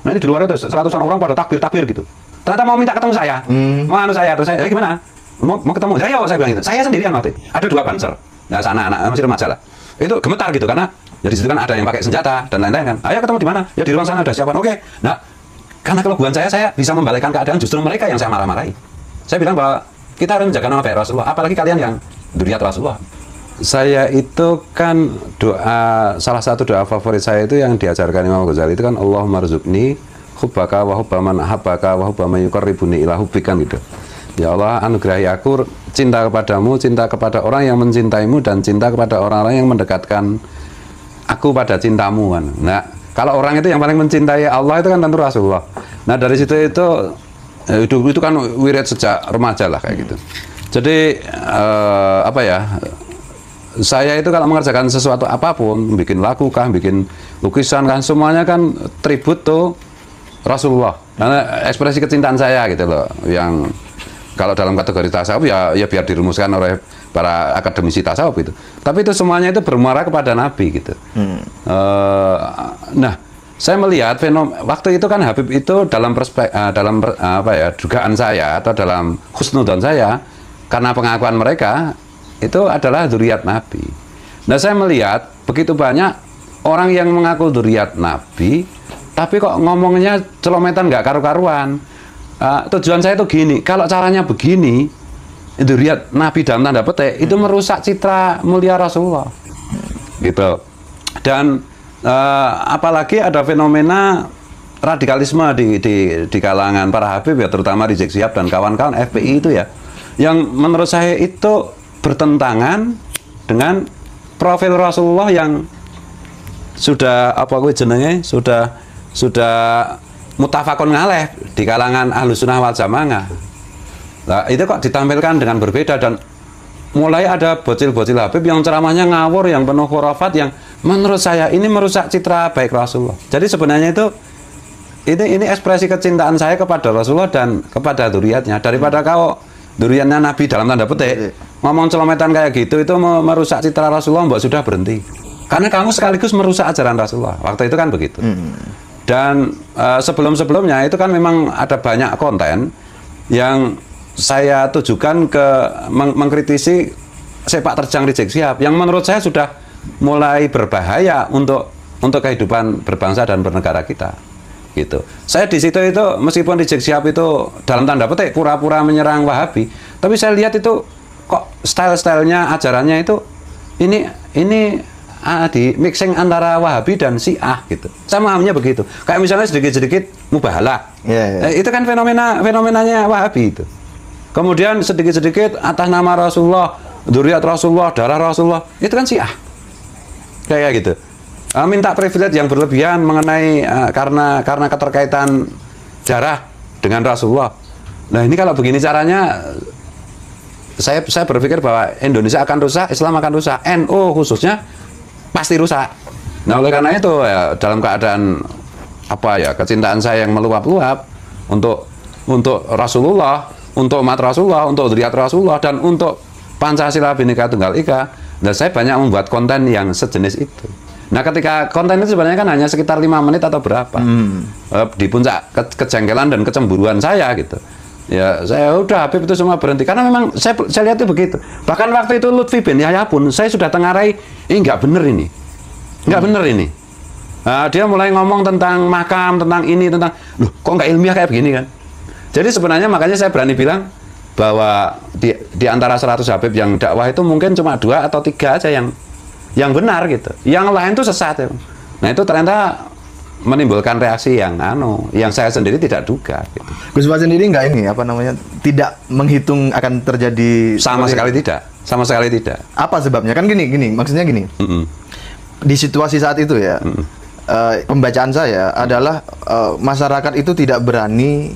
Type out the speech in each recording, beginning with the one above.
Nah ini di luar itu 100 orang pada takbir gitu. Ternyata mau minta ketemu saya, mau anu saya, terus saya gimana? Mau ketemu saya bilang gitu. Saya sendirian waktu itu. Ada 2 banser, nah anak-anak masih remaja lah. Itu gemetar gitu karena ya di situ kan ada yang pakai senjata dan lain-lain kan. Ayo ketemu di mana? Ya di ruang sana ada siapa? Oke. Nah, karena kelebihan saya bisa membalikkan keadaan, justru mereka yang saya marah-marahi. Saya bilang bahwa kita harus menjaga nama baik Rasulullah, apalagi kalian yang dzurriyyat Rasulullah. Saya itu kan salah satu doa favorit saya itu yang diajarkan Imam Ghazali itu kan Allahumma rzuqni hubbaka wa hubba man ahabbaka wa hubba man yuqarribuni ila hubbikan gitu. Ya Allah, anugerahi aku cinta kepadamu, cinta kepada orang yang mencintaimu dan cinta kepada orang-orang yang mendekatkan aku pada cintamu kan. Nah, kalau orang itu yang paling mencintai Allah itu kan tentu Rasulullah. Nah, dari situ itu kan wirid sejak remaja lah kayak gitu. Jadi apa ya? Saya itu kalau mengerjakan sesuatu apapun, bikin lagu kah, bikin lukisan kan, semuanya kan tribut tuh Rasulullah. Karena ekspresi kecintaan saya gitu loh, yang kalau dalam kategori tasawuf ya biar dirumuskan oleh para akademisi tasawuf itu. Tapi itu semuanya itu bermuara kepada Nabi gitu. Nah, saya melihat waktu itu kan Habib itu dalam dugaan saya atau dalam husnudzon saya, karena pengakuan mereka itu adalah dzurriyyat Nabi. Nah, saya melihat begitu banyak orang yang mengaku dzurriyyat Nabi, tapi kok ngomongnya celometan nggak karu-karuan. Tujuan saya itu gini, kalau caranya begini, dzurriyyat Nabi dalam tanda petik, itu merusak citra mulia Rasulullah. Gitu. Dan apalagi ada fenomena radikalisme di kalangan para Habib ya, terutama Rizik Syihab dan kawan-kawan FPI itu ya, yang menurut saya itu bertentangan dengan profil Rasulullah yang sudah sudah mutafakun ngaleh di kalangan Ahlus Sunnah wal Jamaah. Nah, itu kok ditampilkan dengan berbeda dan mulai ada bocil-bocil Habib yang ceramahnya ngawur, yang penuh khurafat, yang menurut saya ini merusak citra baik Rasulullah. Jadi sebenarnya ini ekspresi kecintaan saya kepada Rasulullah dan kepada dzurriyyatnya, daripada kau dzurriyyatnya Nabi dalam tanda petik ngomong celometan kayak gitu, itu merusak citra Rasulullah, mbak sudah berhenti. Karena kamu sekaligus merusak ajaran Rasulullah. Waktu itu kan begitu. Dan sebelum-sebelumnya itu kan memang ada banyak konten yang saya tujukan ke mengkritisi sepak terjang Rizik Syihab yang menurut saya sudah mulai berbahaya untuk kehidupan berbangsa dan bernegara kita. Gitu. Saya di situ itu meskipun Rizik Syihab itu dalam tanda petik pura-pura menyerang Wahabi, tapi saya lihat itu kok style-stylenya, ajarannya itu ini di mixing antara Wahabi dan Syiah gitu. Saya memahaminya begitu. Kayak misalnya sedikit-sedikit mubahalah. Itu kan fenomenanya Wahabi itu. Kemudian sedikit-sedikit atas nama Rasulullah, dzurriyyat Rasulullah, darah Rasulullah, itu kan Syiah. Kayak gitu. Minta privilege yang berlebihan mengenai karena keterkaitan darah dengan Rasulullah. Nah, ini kalau begini caranya, saya berpikir bahwa Indonesia akan rusak, Islam akan rusak, NU khususnya pasti rusak. Nah, oleh karena itu ya, dalam keadaan kecintaan saya yang meluap-luap untuk Rasulullah, untuk umat Rasulullah, untuk dzurriyyat Rasulullah, dan untuk Pancasila Bhinneka Tunggal Ika, nah saya banyak membuat konten yang sejenis itu. Nah, ketika konten itu sebenarnya kan hanya sekitar 5 menit atau berapa, di puncak kejengkelan dan kecemburuan saya gitu. Ya, saya udah Habib itu semua berhenti karena memang saya lihat itu begitu. Bahkan waktu itu Lutfi bin Yahya pun saya sudah tengarai, ini nggak bener ini, nggak bener ini. Nah, dia mulai ngomong tentang makam, tentang ini, tentang loh kok nggak ilmiah kayak begini kan. Jadi sebenarnya makanya saya berani bilang bahwa di antara 100 Habib yang dakwah itu mungkin cuma 2 atau 3 aja yang benar gitu. Yang lain itu sesat ya. Nah, itu ternyata menimbulkan reaksi yang saya sendiri tidak duga gitu. Gus Wah sendiri nggak tidak menghitung akan terjadi sama sekali tidak. Apa sebabnya? Kan gini maksudnya gini. Di situasi saat itu ya, pembacaan saya adalah masyarakat itu tidak berani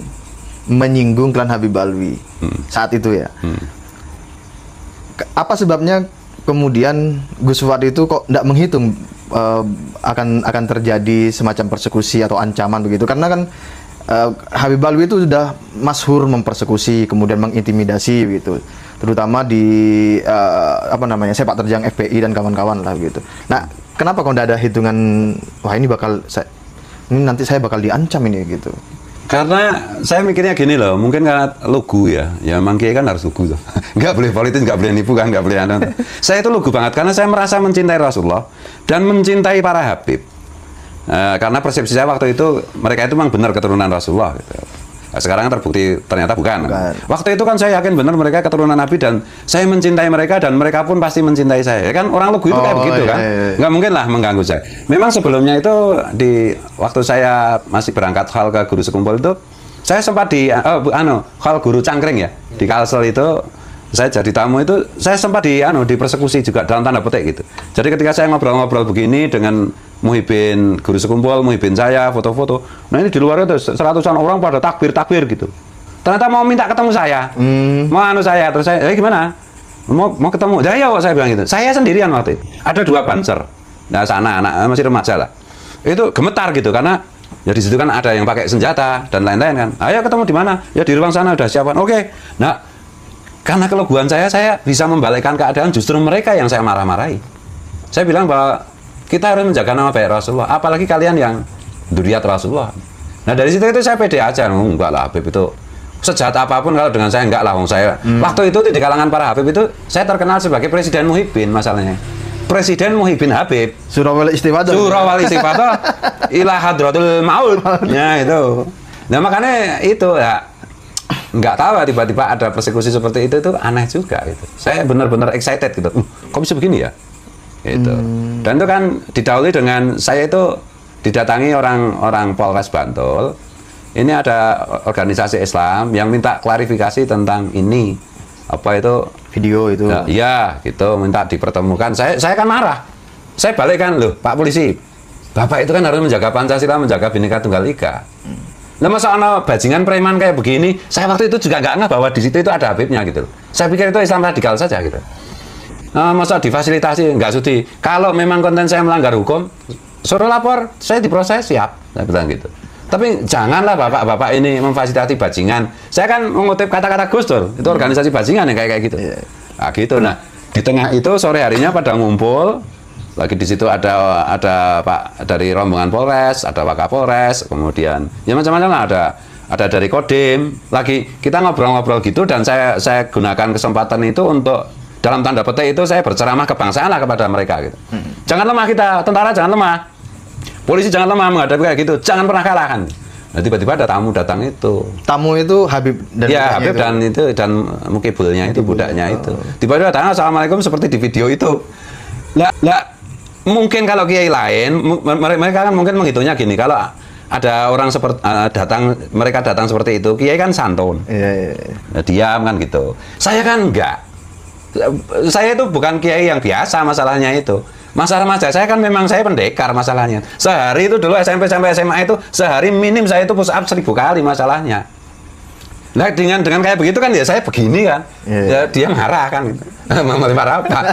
menyinggung klan Habib Alwi saat itu ya. Apa sebabnya kemudian Gus Fuad itu kok tidak menghitung akan terjadi semacam persekusi atau ancaman begitu? Karena kan Habib Alwi itu sudah masyhur mempersekusi, kemudian mengintimidasi begitu, terutama di sepak terjang FPI dan kawan-kawan lah gitu. Nah, kenapa kok tidak ada hitungan wah ini bakal ini nanti saya bakal diancam ini gitu. Karena saya mikirnya gini loh, mungkin karena lugu ya emang kiai kan harus lugu tuh. Nggak boleh politis, nggak boleh nipu kan, nggak boleh anu. Saya itu lugu banget karena saya merasa mencintai Rasulullah dan mencintai para habib. Karena persepsi saya waktu itu mereka itu memang benar keturunan Rasulullah gitu. Nah, sekarang terbukti ternyata bukan. Waktu itu kan saya yakin benar mereka keturunan Nabi dan saya mencintai mereka dan mereka pun pasti mencintai saya. Kan orang lugu itu kayak begitu kan. Nggak mungkin lah mengganggu saya. Memang sebelumnya itu waktu saya masih berangkat hal ke guru sekumpul itu saya sempat hal guru cangkring ya di Kalsel itu saya jadi tamu itu saya sempat dipersekusi juga dalam tanda petik gitu. Jadi ketika saya ngobrol-ngobrol begini dengan Muhyiddin guru sekumpul, Muhyiddin saya foto-foto. Nah ini di luar itu seratusan orang pada takbir gitu. Ternyata mau minta ketemu saya, mau saya terus saya, gimana? Mau ketemu? Ya saya bilang gitu. Saya sendirian waktu itu. Ada 2 banser. Nah sana anak masih remaja lah. Itu gemetar gitu karena ya di situ kan ada yang pakai senjata dan lain-lain kan. Ayo ketemu di mana? Ya di ruang sana udah siapkan. Oke. Nah karena keluguan saya bisa membalikkan keadaan justru mereka yang saya marah-marahi. Saya bilang bahwa kita harus menjaga nama baik Rasulullah, apalagi kalian yang dzurriyyat Rasulullah. Nah dari situ itu saya pede aja, enggak lah Habib itu sejahat apapun kalau dengan saya enggak lah, saya waktu itu di kalangan para Habib itu saya terkenal sebagai Presiden Muhyiddin masalahnya. Presiden Muhyiddin Habib. Surawal Istifadah. Ila hadratul maut. Ya itu. Nah makanya itu ya nggak tahu tiba-tiba ada persekusi seperti itu aneh juga gitu. Saya benar-benar excited gitu. Kok bisa begini ya? Itu. Dan itu kan didahului dengan saya itu didatangi orang Polres Bantul. Ini ada organisasi Islam yang minta klarifikasi tentang ini. Apa itu? Video itu. Iya, gitu minta dipertemukan. Saya kan marah. Saya balik kan, loh, Pak Polisi. Bapak itu kan harus menjaga Pancasila, menjaga Bhinneka Tunggal Ika. Nah, masa ada bajingan preman kayak begini, saya waktu itu juga nggak ngeh bahwa di situ itu ada Habibnya gitu. Saya pikir itu Islam radikal saja gitu. Masa difasilitasi, nggak sudi. Kalau memang konten saya melanggar hukum, suruh lapor, saya diproses, siap. Saya bilang gitu. Tapi janganlah bapak-bapak ini memfasilitasi bajingan. Saya kan mengutip kata-kata Gus Dur, itu organisasi bajingan yang kayak gitu. Nah gitu. Nah di tengah itu sore harinya pada ngumpul, lagi di situ ada Pak dari rombongan Polres, ada Wakapolres, kemudian ya macam-macam lah, ada dari Kodim. Lagi kita ngobrol-ngobrol gitu dan saya gunakan kesempatan itu untuk dalam tanda petik itu saya berceramah kebangsaan lah kepada mereka gitu. Jangan lemah kita, tentara jangan lemah. Polisi jangan lemah menghadapi kayak gitu, jangan pernah kalah kan. Nah tiba-tiba ada tamu datang itu. Tamu itu Habib dan ya Habib dan mukibulnya itu budaknya itu. Tiba-tiba datang assalamualaikum seperti di video itu. Lah mungkin kalau kiai lain mereka kan mungkin menghitungnya gini, kalau ada orang seperti mereka datang seperti itu, kiai kan santun. Nah, diam kan gitu. Saya kan enggak. Saya itu bukan kiai yang biasa masalahnya itu. Masalah saya kan memang saya pendekar masalahnya. Sehari itu dulu SMP sampai SMA itu sehari minim saya itu push up 1000 kali masalahnya. Nah dengan kayak begitu kan ya saya begini kan. Ya dia marah kan gitu. Marah apa?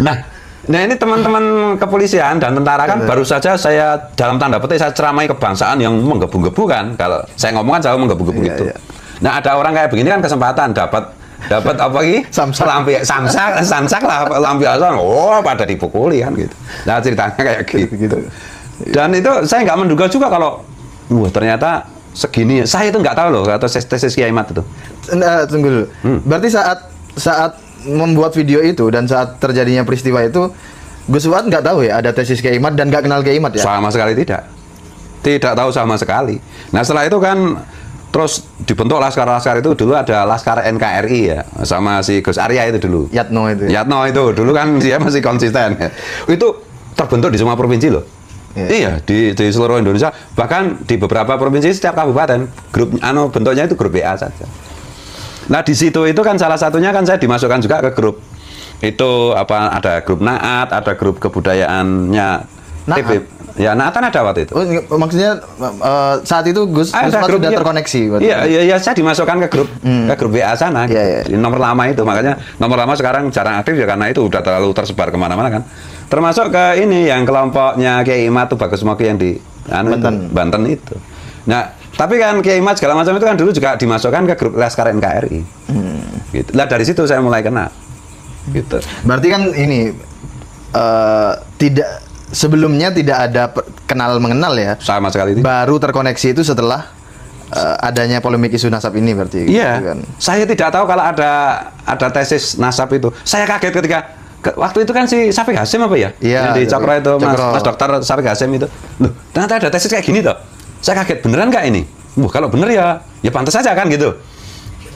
Nah ini teman-teman kepolisian dan tentara kan baru saja saya dalam tanda petik saya ceramai kebangsaan yang menggebu-gebu kan. Kalau saya ngomong kan selalu menggebu-gebu gitu. Nah ada orang kayak begini kan kesempatan dapat apa lagi? Samsak lah lampiasan. Oh, pada dipukuli kan gitu. Nah, ceritanya kayak gitu. Dan itu saya nggak menduga juga kalau ternyata segini. Saya itu nggak tahu loh atau tesis Kiai Mat itu. Tunggu dulu. Berarti saat membuat video itu dan saat terjadinya peristiwa itu Gus Fuad nggak tahu ya ada tesis Kiai Mat dan nggak kenal Kiai Mat ya? Sama sekali tidak. Tidak tahu sama sekali. Nah, setelah itu kan terus dibentuk laskar-laskar itu. Dulu ada Laskar NKRI ya, sama si Gus Arya itu dulu. Yatno itu dulu kan dia masih konsisten ya. Itu terbentuk di semua provinsi loh. Iya, di seluruh Indonesia, bahkan di beberapa provinsi setiap kabupaten grup bentuknya itu grup WA saja. Nah di situ itu kan salah satunya kan saya dimasukkan juga ke grup itu ada grup Naat, ada grup kebudayaannya TB. Ya, Naatan ada waktu itu. Oh, maksudnya saat itu Gus sudah terkoneksi. Iya, saya dimasukkan ke grup WA sana. Di nomor lama itu, makanya nomor lama sekarang jarang aktif ya karena itu udah terlalu tersebar kemana-mana kan. Termasuk ke ini yang kelompoknya Kiai Imat tuh Bagus Moki yang di Banten itu. Nah, tapi kan Kiai Imat segala macam itu kan dulu juga dimasukkan ke grup Laskar NKRI. Gitu. Lah dari situ saya mulai kenal. Gitu. Berarti kan ini tidak sebelumnya tidak ada kenal mengenal ya. Sama sekali tidak. Baru terkoneksi itu setelah adanya polemik isu nasab ini berarti. Iya. Gitu kan. Saya tidak tahu kalau ada tesis nasab itu. Saya kaget ketika waktu itu kan si Syafiq Hasyim apa ya? Iya. Yang di Cokro itu Cokro. Mas Dokter Syafiq Hasyim itu. Loh, ternyata ada tesis kayak gini toh. Saya kaget, beneran nggak ini? Kalau bener ya pantas saja kan gitu.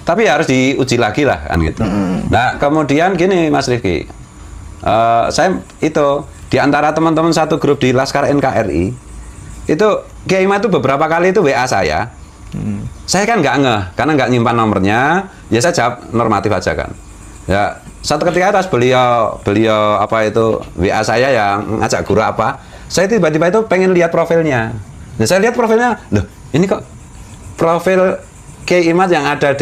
Tapi ya harus diuji lagi lah kan gitu. Nah kemudian gini Mas Rifki, saya itu di antara teman-teman satu grup di Laskar NKRI itu Kiai Imad itu beberapa kali itu WA saya. Saya kan nggak ngeh karena nggak nyimpan nomornya, ya saya jawab normatif aja kan. Ya satu ketika atas beliau apa itu WA saya yang ngajak guru apa, saya tiba-tiba itu pengen lihat profilnya. Nah saya lihat profilnya, loh ini kok profil Kiai Imad yang ada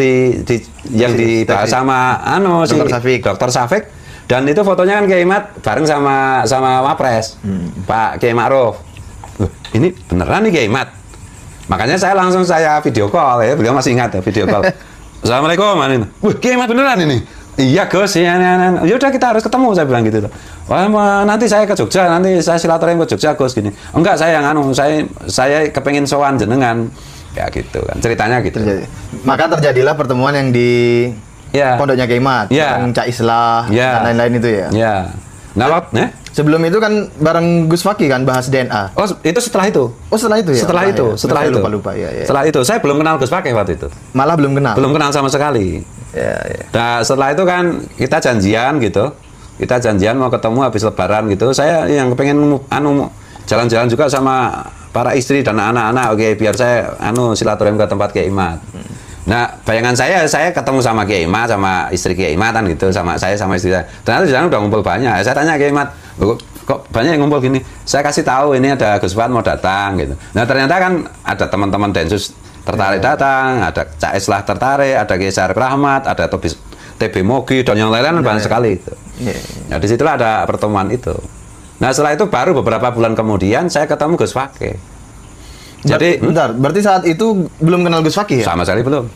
yang dibahas sama Dr. Syafiq, dan itu fotonya kan Kiai Imad bareng sama Wapres Pak Kiai Ma'ruf. Loh, ini beneran nih Kiai Imad. Makanya saya langsung video call ya, beliau masih ingat ya video call. Assalamualaikum, wih Kiai Imad beneran ini. Iya Gus, ya udah kita harus ketemu, saya bilang gitu. Wah, nanti saya ke Jogja, nanti saya silaturahim ke Jogja Gus gini. Enggak, saya yang saya kepengen sowan jenengan. Ya gitu kan, ceritanya gitu. Maka terjadilah pertemuan yang di pondoknya Kiai Imad, Cak Islah, dan lain-lain itu ya. Iya. Nah, sebelum itu kan bareng Gus Fakih kan bahas DNA. Oh, itu setelah itu. Oh, setelah itu ya. Setelah itu. Lupa ya. Setelah itu saya belum kenal Gus Fakih waktu itu. Malah belum kenal. Belum kenal sama sekali. Ya. Nah, setelah itu kan kita janjian gitu. Kita janjian mau ketemu habis lebaran gitu. Saya yang pengen jalan-jalan juga sama para istri dan anak-anak, oke, biar saya silaturahim ke tempat Kiai Imad. Nah, bayangan saya ketemu sama Kiai Imad, sama istri Kiai Imad kan gitu, sama istri saya. Ternyata di sana udah ngumpul banyak. Saya tanya Kiai Imad, kok banyak yang ngumpul gini? Saya kasih tahu ini ada Gus Fuad mau datang gitu. Nah, ternyata kan ada teman-teman Densus tertarik datang, ada Cak Islah tertarik, ada Kiai Syarif Rahmat, ada TB Mogi dan yang lain-lain banyak sekali itu. Nah, disitulah ada pertemuan itu. Nah setelah itu baru beberapa bulan kemudian saya ketemu Gus Fakih. Jadi bentar, berarti saat itu belum kenal Gus Fakih ya? Sama sekali belum.